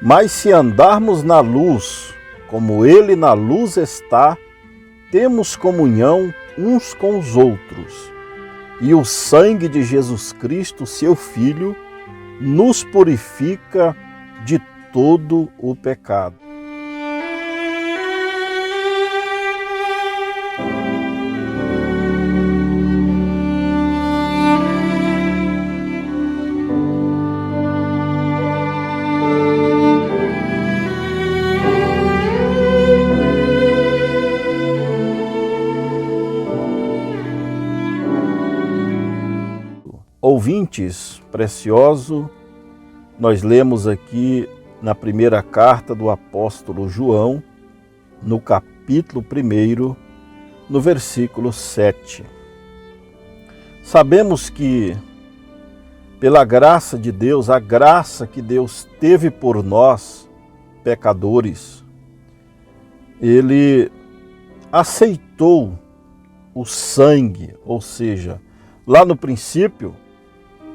Mas se andarmos na luz, como Ele na luz está, temos comunhão uns com os outros. E o sangue de Jesus Cristo, seu Filho, nos purifica de todo o pecado. Ouvintes preciosos, nós lemos aqui na primeira carta do apóstolo João, no capítulo 1, no versículo 7. Sabemos que, pela graça de Deus, a graça que Deus teve por nós, pecadores, Ele aceitou o sangue, ou seja, lá no princípio,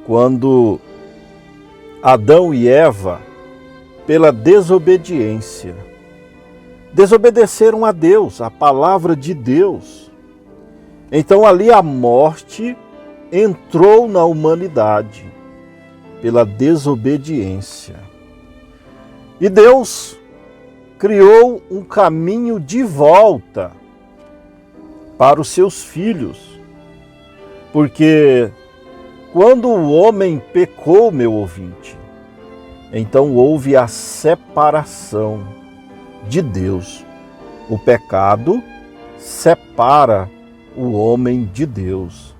quando Adão e Eva, pela desobediência, desobedeceram a Deus, a palavra de Deus. Então ali a morte entrou na humanidade, pela desobediência. E Deus criou um caminho de volta para os seus filhos, porque quando o homem pecou, meu ouvinte, então houve a separação de Deus. O pecado separa o homem de Deus.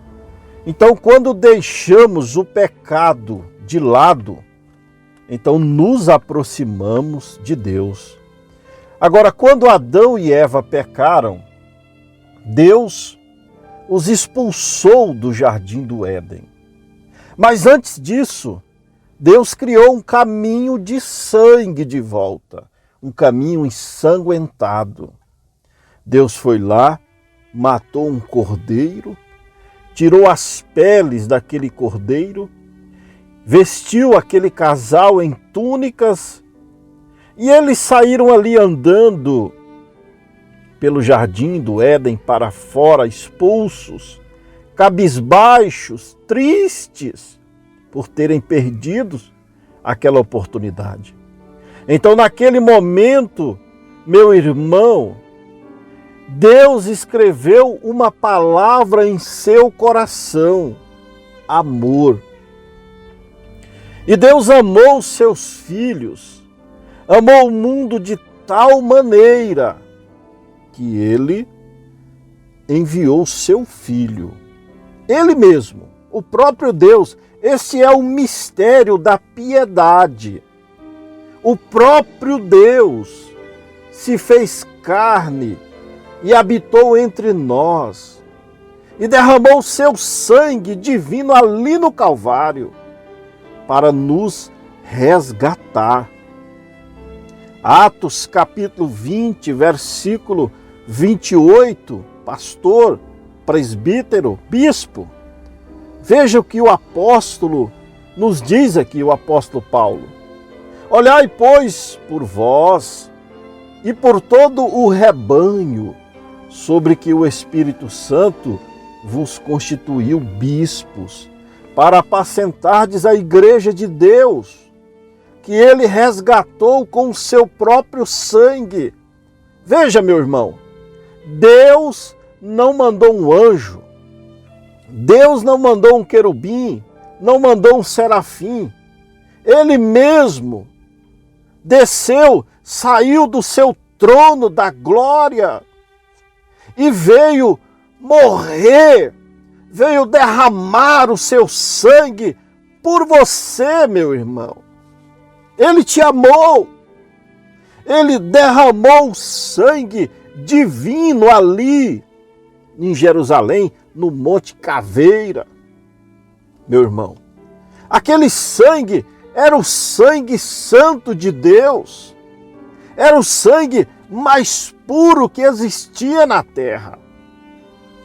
Então, quando deixamos o pecado de lado, então nos aproximamos de Deus. Agora, quando Adão e Eva pecaram, Deus os expulsou do jardim do Éden. Mas antes disso, Deus criou um caminho de sangue de volta, um caminho ensanguentado. Deus foi lá, matou um cordeiro, tirou as peles daquele cordeiro, vestiu aquele casal em túnicas e eles saíram ali andando pelo jardim do Éden para fora, expulsos, cabisbaixos, tristes, por terem perdido aquela oportunidade. Então, naquele momento, meu irmão, Deus escreveu uma palavra em seu coração: amor. E Deus amou os seus filhos, amou o mundo de tal maneira que Ele enviou seu Filho. Ele mesmo, o próprio Deus. Esse é o mistério da piedade. O próprio Deus se fez carne e habitou entre nós e derramou seu sangue divino ali no Calvário para nos resgatar. Atos capítulo 20, versículo 28, pastor, presbítero, bispo, veja o que o apóstolo nos diz aqui, o apóstolo Paulo. Olhai, pois, por vós e por todo o rebanho, sobre que o Espírito Santo vos constituiu bispos, para apacentardes a igreja de Deus, que Ele resgatou com o seu próprio sangue. Veja, meu irmão, Deus não mandou um anjo, Deus não mandou um querubim, não mandou um serafim. Ele mesmo desceu, saiu do seu trono da glória e veio morrer, veio derramar o seu sangue por você, meu irmão. Ele te amou, Ele derramou o sangue divino ali em Jerusalém, no Monte Caveira. Meu irmão, aquele sangue era o sangue santo de Deus, era o sangue mais puro que existia na terra.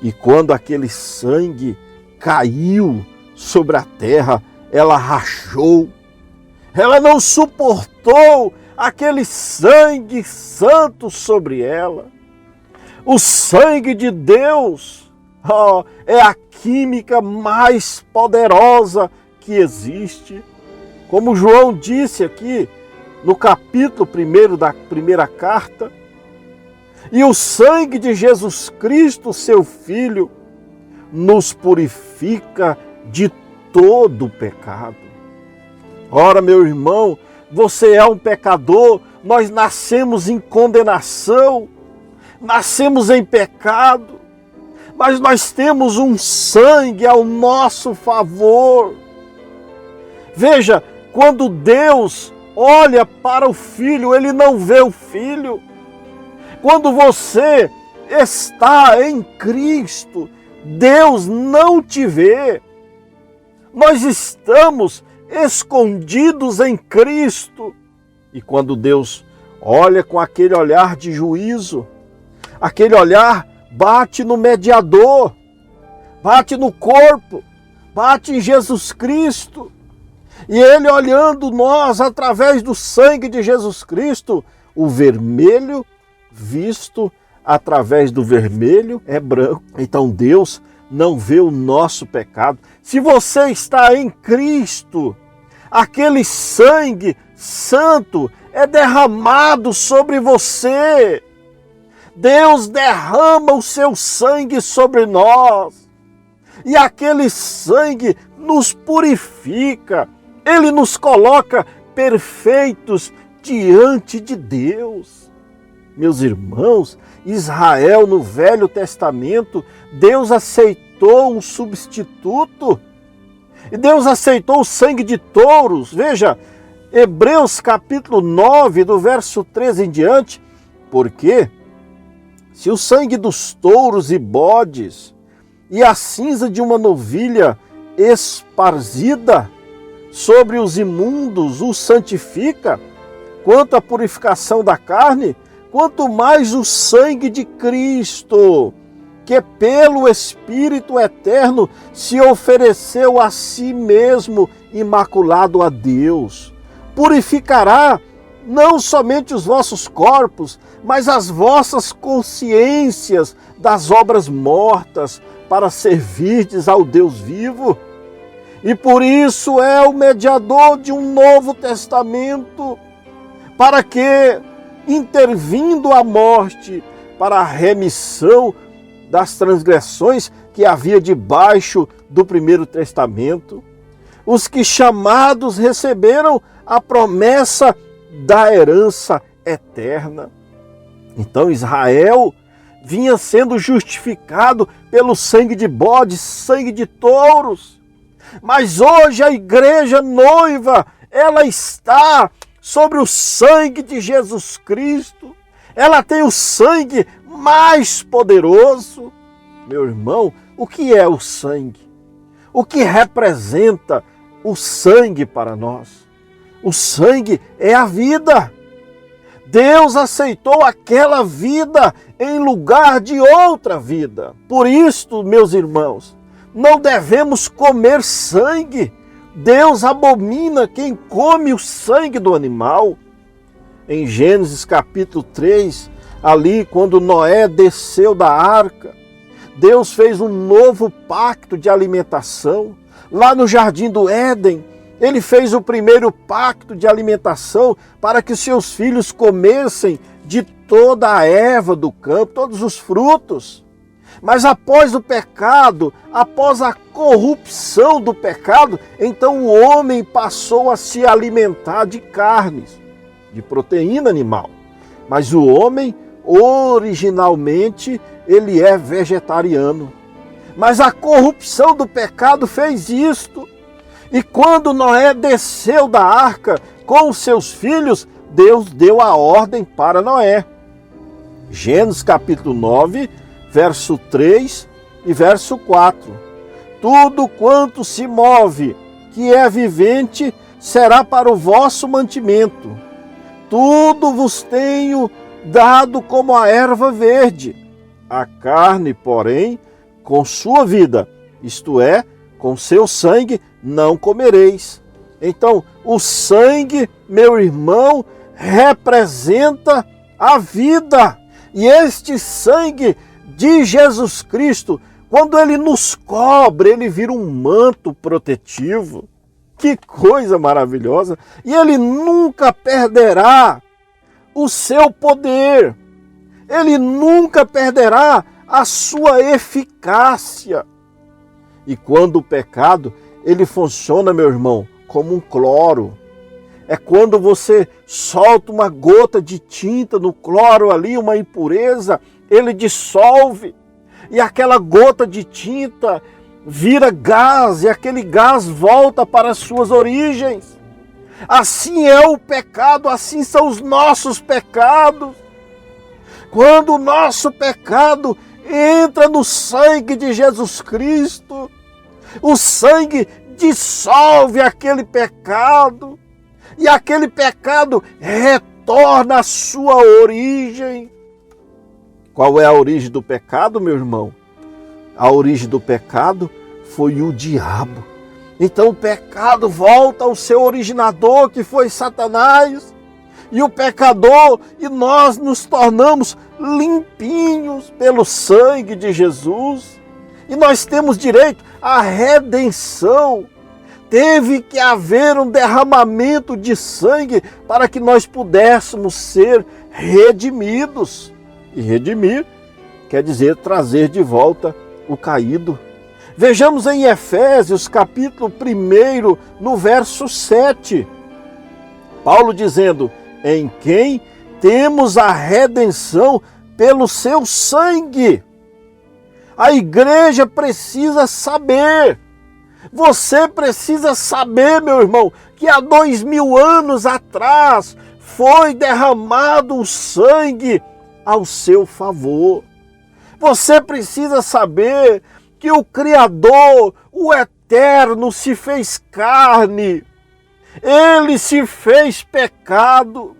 E quando aquele sangue caiu sobre a terra, ela rachou, ela não suportou aquele sangue santo sobre ela. O sangue de Deus é a química mais poderosa que existe. Como João disse aqui no capítulo 1 da primeira carta, e o sangue de Jesus Cristo, seu Filho, nos purifica de todo o pecado. Ora, meu irmão, você é um pecador, nós nascemos em condenação, nascemos em pecado, mas nós temos um sangue ao nosso favor. Veja, quando Deus olha para o Filho, Ele não vê o Filho. Quando você está em Cristo, Deus não te vê. Nós estamos escondidos em Cristo. E quando Deus olha com aquele olhar de juízo, aquele olhar bate no mediador, bate no corpo, bate em Jesus Cristo. E Ele olhando nós através do sangue de Jesus Cristo, o vermelho visto através do vermelho é branco. Então Deus não vê o nosso pecado. Se você está em Cristo, aquele sangue santo é derramado sobre você. Deus derrama o seu sangue sobre nós. E aquele sangue nos purifica. Ele nos coloca perfeitos diante de Deus. Meus irmãos, Israel no Velho Testamento, Deus aceitou um substituto. E Deus aceitou o sangue de touros. Veja, Hebreus capítulo 9, do verso 13 em diante. Porque se o sangue dos touros e bodes e a cinza de uma novilha esparzida sobre os imundos o santifica, quanto à purificação da carne, quanto mais o sangue de Cristo, que pelo Espírito eterno se ofereceu a si mesmo imaculado a Deus, purificará não somente os vossos corpos, mas as vossas consciências das obras mortas, para servirdes ao Deus vivo. E por isso é o mediador de um novo testamento, para que, intervindo a morte para a remissão das transgressões que havia debaixo do primeiro testamento, os que chamados receberam a promessa da herança eterna. Então Israel vinha sendo justificado pelo sangue de bodes, sangue de touros. Mas hoje a igreja noiva, ela está sobre o sangue de Jesus Cristo. Ela tem o sangue mais poderoso. Meu irmão, o que é o sangue? O que representa o sangue para nós? O sangue é a vida. Deus aceitou aquela vida em lugar de outra vida. Por isto, meus irmãos, não devemos comer sangue. Deus abomina quem come o sangue do animal. Em Gênesis capítulo 3, ali quando Noé desceu da arca, Deus fez um novo pacto de alimentação. Lá no jardim do Éden, Ele fez o primeiro pacto de alimentação para que seus filhos comessem de toda a erva do campo, todos os frutos. Mas após o pecado, após a corrupção do pecado, então o homem passou a se alimentar de carnes, de proteína animal. Mas o homem, originalmente, ele é vegetariano. Mas a corrupção do pecado fez isto. E quando Noé desceu da arca com os seus filhos, Deus deu a ordem para Noé. Gênesis capítulo 9, verso 3 e verso 4. Tudo quanto se move, que é vivente, será para o vosso mantimento. Tudo vos tenho dado como a erva verde. A carne, porém, com sua vida, isto é, com seu sangue, não comereis. Então, o sangue, meu irmão, representa a vida. E este sangue de Jesus Cristo, quando ele nos cobre, ele vira um manto protetivo. Que coisa maravilhosa! E ele nunca perderá o seu poder. Ele nunca perderá a sua eficácia. E quando o pecado, ele funciona, meu irmão, como um cloro. É quando você solta uma gota de tinta no cloro ali, uma impureza, ele dissolve. E aquela gota de tinta vira gás, e aquele gás volta para as suas origens. Assim é o pecado, assim são os nossos pecados. Quando o nosso pecado entra no sangue de Jesus Cristo, o sangue dissolve aquele pecado, e aquele pecado retorna à sua origem. Qual é a origem do pecado, meu irmão? A origem do pecado foi o diabo. Então o pecado volta ao seu originador, que foi Satanás, e o pecador, e nós nos tornamos limpinhos pelo sangue de Jesus, e nós temos direito à redenção. Teve que haver um derramamento de sangue para que nós pudéssemos ser redimidos. E redimir quer dizer trazer de volta o caído. Vejamos em Efésios capítulo 1, no verso 7. Paulo dizendo: em quem temos a redenção pelo seu sangue. A igreja precisa saber, você precisa saber, meu irmão, que há 2000 anos atrás foi derramado o sangue ao seu favor. Você precisa saber que o Criador, o Eterno, se fez carne. Ele se fez pecado.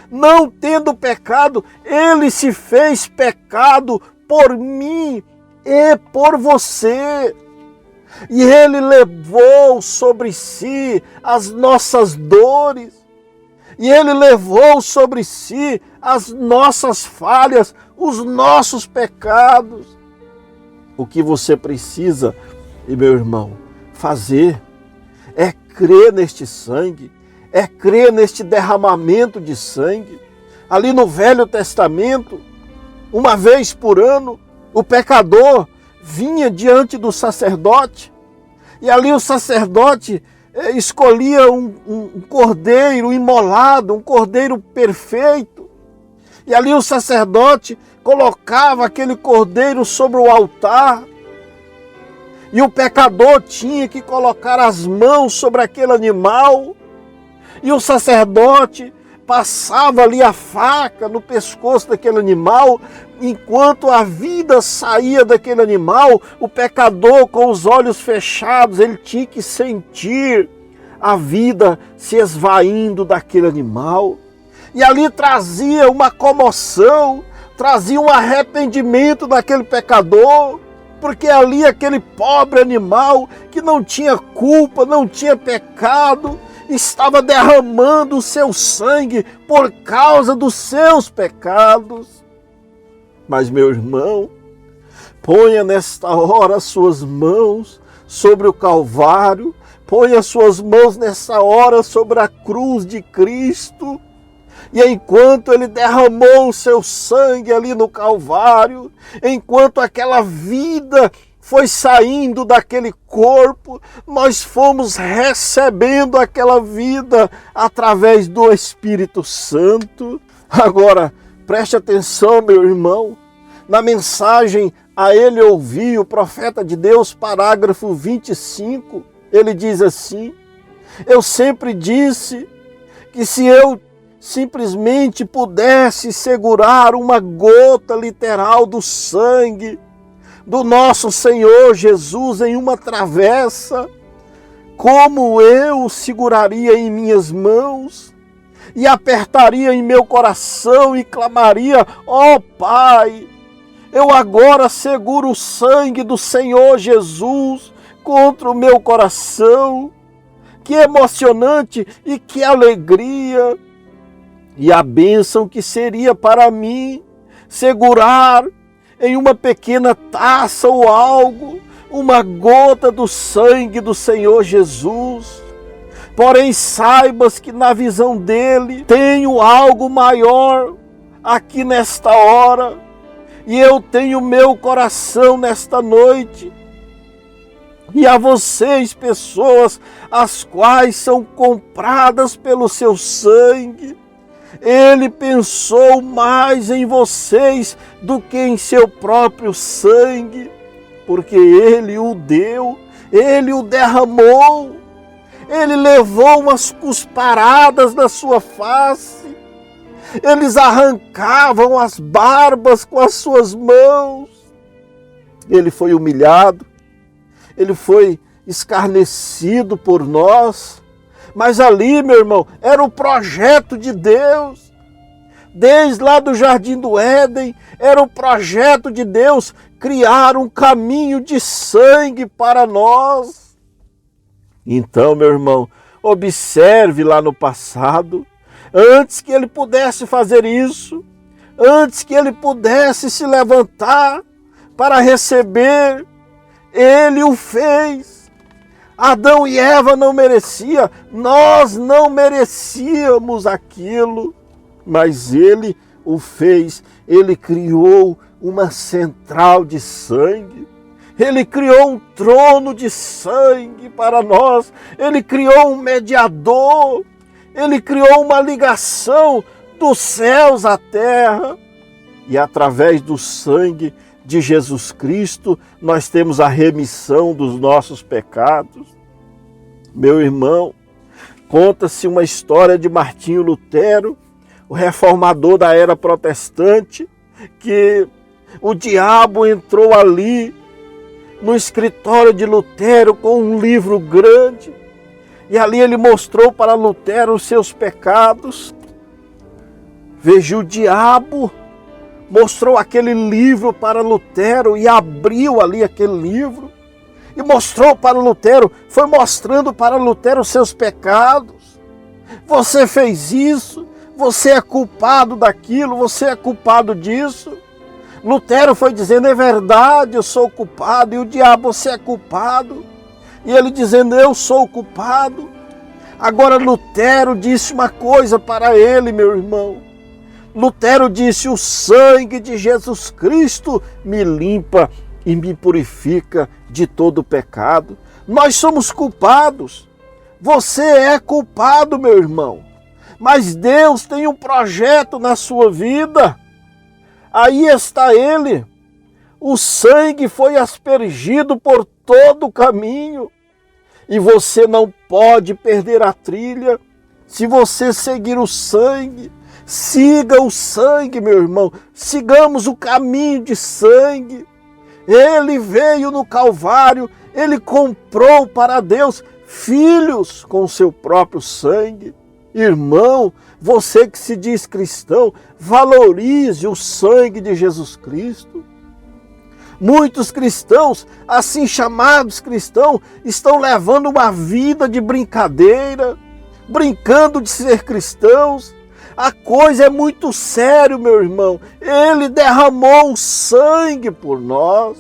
Não tendo pecado, ele se fez pecado por mim e por você. E ele levou sobre si as nossas dores. E ele levou sobre si as nossas falhas, os nossos pecados. O que você precisa, meu irmão, fazer é crer neste sangue, é crer neste derramamento de sangue. Ali no Velho Testamento, uma vez por ano, o pecador vinha diante do sacerdote, e ali o sacerdote escolhia um cordeiro imolado, um cordeiro perfeito, e ali o sacerdote colocava aquele cordeiro sobre o altar, e o pecador tinha que colocar as mãos sobre aquele animal, e o sacerdote passava ali a faca no pescoço daquele animal. Enquanto a vida saía daquele animal, o pecador, com os olhos fechados, ele tinha que sentir a vida se esvaindo daquele animal. E ali trazia uma comoção, trazia um arrependimento daquele pecador, porque ali aquele pobre animal que não tinha culpa, não tinha pecado, estava derramando o seu sangue por causa dos seus pecados. Mas, meu irmão, ponha nesta hora as suas mãos sobre o Calvário, ponha as suas mãos nessa hora sobre a cruz de Cristo, e enquanto ele derramou o seu sangue ali no Calvário, enquanto aquela vida foi saindo daquele corpo, nós fomos recebendo aquela vida através do Espírito Santo. Agora, preste atenção, meu irmão, na mensagem A Ele Ouvi, o profeta de Deus, parágrafo 25, ele diz assim: eu sempre disse que se eu simplesmente pudesse segurar uma gota literal do sangue do nosso Senhor Jesus em uma travessa, como eu o seguraria em minhas mãos e apertaria em meu coração e clamaria: ó Pai, eu agora seguro o sangue do Senhor Jesus contra o meu coração. Que emocionante e que alegria! E a bênção que seria para mim segurar em uma pequena taça ou algo, uma gota do sangue do Senhor Jesus. Porém, saibas que na visão dele tenho algo maior aqui nesta hora. E eu tenho meu coração nesta noite. E a vocês, pessoas, as quais são compradas pelo seu sangue, ele pensou mais em vocês do que em seu próprio sangue, porque ele o deu, ele o derramou, ele levou umas cusparadas na sua face, eles arrancavam as barbas com as suas mãos, ele foi humilhado, ele foi escarnecido por nós. Mas ali, meu irmão, era o projeto de Deus. Desde lá do Jardim do Éden, era o projeto de Deus criar um caminho de sangue para nós. Então, meu irmão, observe lá no passado, antes que ele pudesse fazer isso, antes que ele pudesse se levantar para receber, ele o fez. Adão e Eva não mereciam, nós não merecíamos aquilo, mas ele o fez, ele criou uma central de sangue, ele criou um trono de sangue para nós, ele criou um mediador, ele criou uma ligação dos céus à terra, e através do sangue de Jesus Cristo, nós temos a remissão dos nossos pecados. Meu irmão, conta-se uma história de Martinho Lutero, o reformador da era protestante, que o diabo entrou ali no escritório de Lutero com um livro grande, e ali ele mostrou para Lutero os seus pecados. Veja, o diabo mostrou aquele livro para Lutero e abriu ali aquele livro e mostrou para Lutero, foi mostrando para Lutero os seus pecados. Você fez isso, você é culpado daquilo, você é culpado disso. Lutero foi dizendo, é verdade, eu sou culpado, e o diabo, você é culpado. E ele dizendo, eu sou culpado. Agora Lutero disse uma coisa para ele, meu irmão. Lutero disse, o sangue de Jesus Cristo me limpa e me purifica de todo pecado. Nós somos culpados. Você é culpado, meu irmão. Mas Deus tem um projeto na sua vida. Aí está ele. O sangue foi aspergido por todo o caminho. E você não pode perder a trilha se você seguir o sangue. Siga o sangue, meu irmão. Sigamos o caminho de sangue. Ele veio no Calvário. Ele comprou para Deus filhos com o seu próprio sangue. Irmão, você que se diz cristão, valorize o sangue de Jesus Cristo. Muitos cristãos, assim chamados cristãos, estão levando uma vida de brincadeira, brincando de ser cristãos. A coisa é muito séria, meu irmão. Ele derramou o sangue por nós.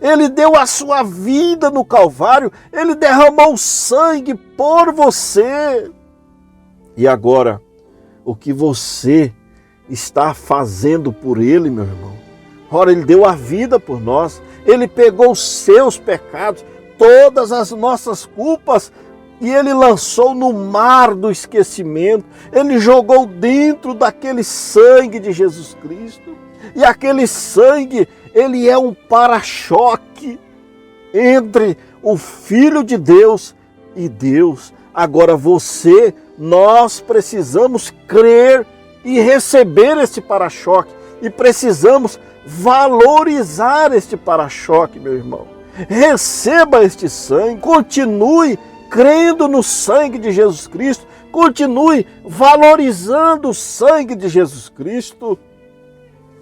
Ele deu a sua vida no Calvário. Ele derramou o sangue por você. E agora, o que você está fazendo por ele, meu irmão? Ora, ele deu a vida por nós. Ele pegou os seus pecados, todas as nossas culpas, e ele lançou no mar do esquecimento. Ele jogou dentro daquele sangue de Jesus Cristo. E aquele sangue, ele é um para-choque entre o Filho de Deus e Deus. Agora nós precisamos crer e receber esse para-choque. E precisamos valorizar este para-choque, meu irmão. Receba este sangue, continue crendo no sangue de Jesus Cristo, continue valorizando o sangue de Jesus Cristo.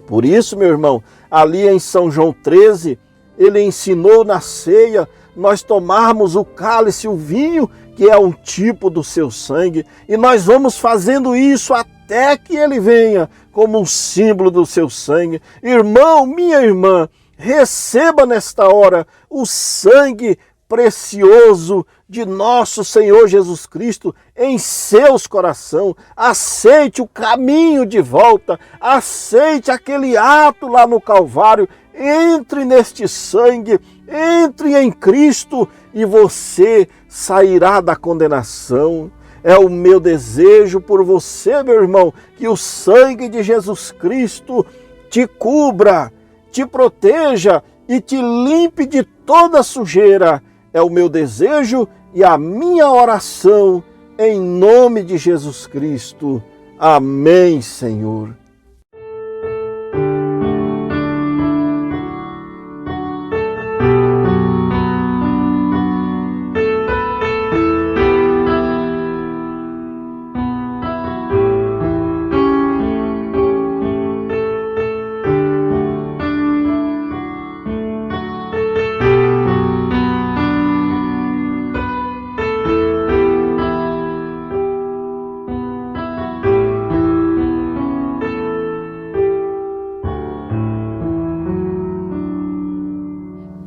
Por isso, meu irmão, ali em São João 13, ele ensinou na ceia nós tomarmos o cálice, o vinho, que é um tipo do seu sangue, e nós vamos fazendo isso até que ele venha como um símbolo do seu sangue. Irmão, minha irmã, receba nesta hora o sangue precioso de nosso Senhor Jesus Cristo em seus corações. Aceite o caminho de volta, aceite aquele ato lá no Calvário, entre neste sangue, entre em Cristo e você sairá da condenação. É o meu desejo por você, meu irmão, que o sangue de Jesus Cristo te cubra, te proteja e te limpe de toda sujeira. É o meu desejo e a minha oração em nome de Jesus Cristo. Amém, Senhor.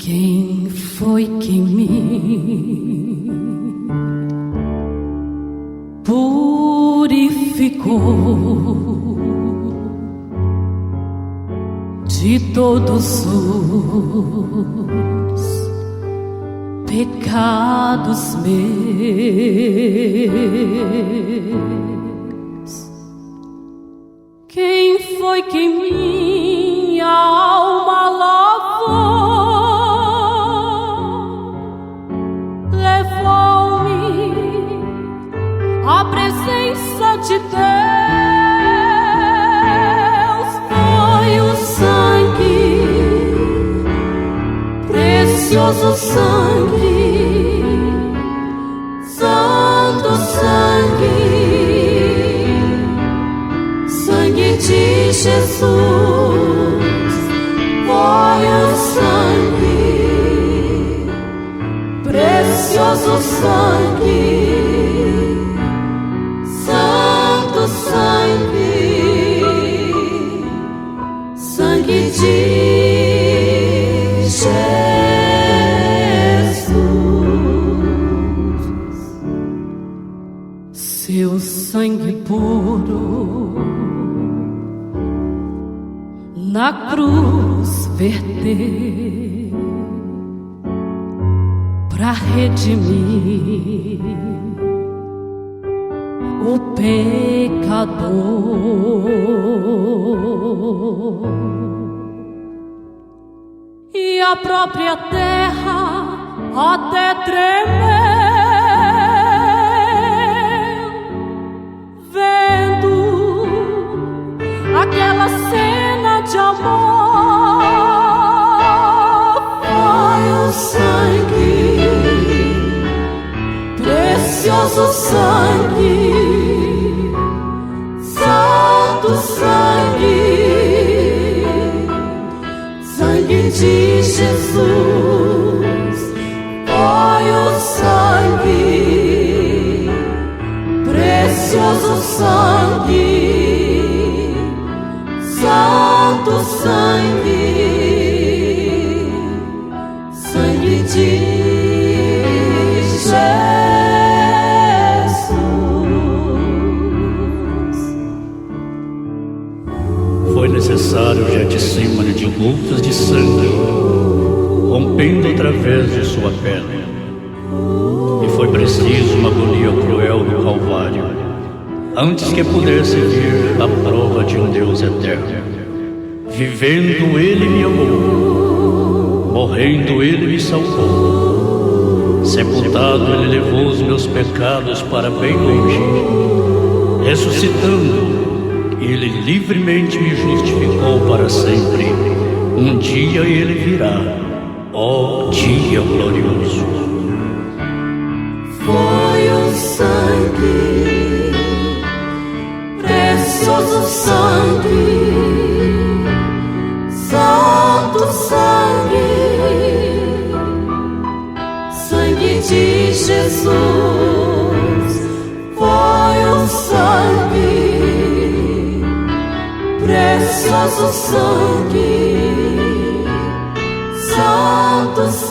Quem foi que me purificou de todos os pecados meus? Quem foi que minha alma lavou? A presença de Deus foi o sangue, precioso sangue, santo sangue, sangue de Jesus, foi o sangue, precioso sangue, sangue de Jesus. Seu sangue puro na cruz verter pra redimir o pecador, e a própria terra até tremeu, vendo aquela cena de amor. Foi o sangue, precioso sangue, santo sangue, sangue de Jesus, foi o sangue, precioso sangue, santo sangue, sangue de Foi necessário o Getsemane de gotas de sangue, rompendo através de sua pele. E foi preciso uma agonia cruel do Calvário, antes que pudesse vir a prova de um Deus eterno. Vivendo Ele me amou, morrendo Ele me salvou, sepultado Ele levou os meus pecados para bem longe, ressuscitando Ele livremente me justificou para sempre. Um dia Ele virá, ó dia glorioso. Foi o sangue, precioso sangue, santo sangue, sangue de Jesus. Foi o sangue, precioso sangue, Santo sangue.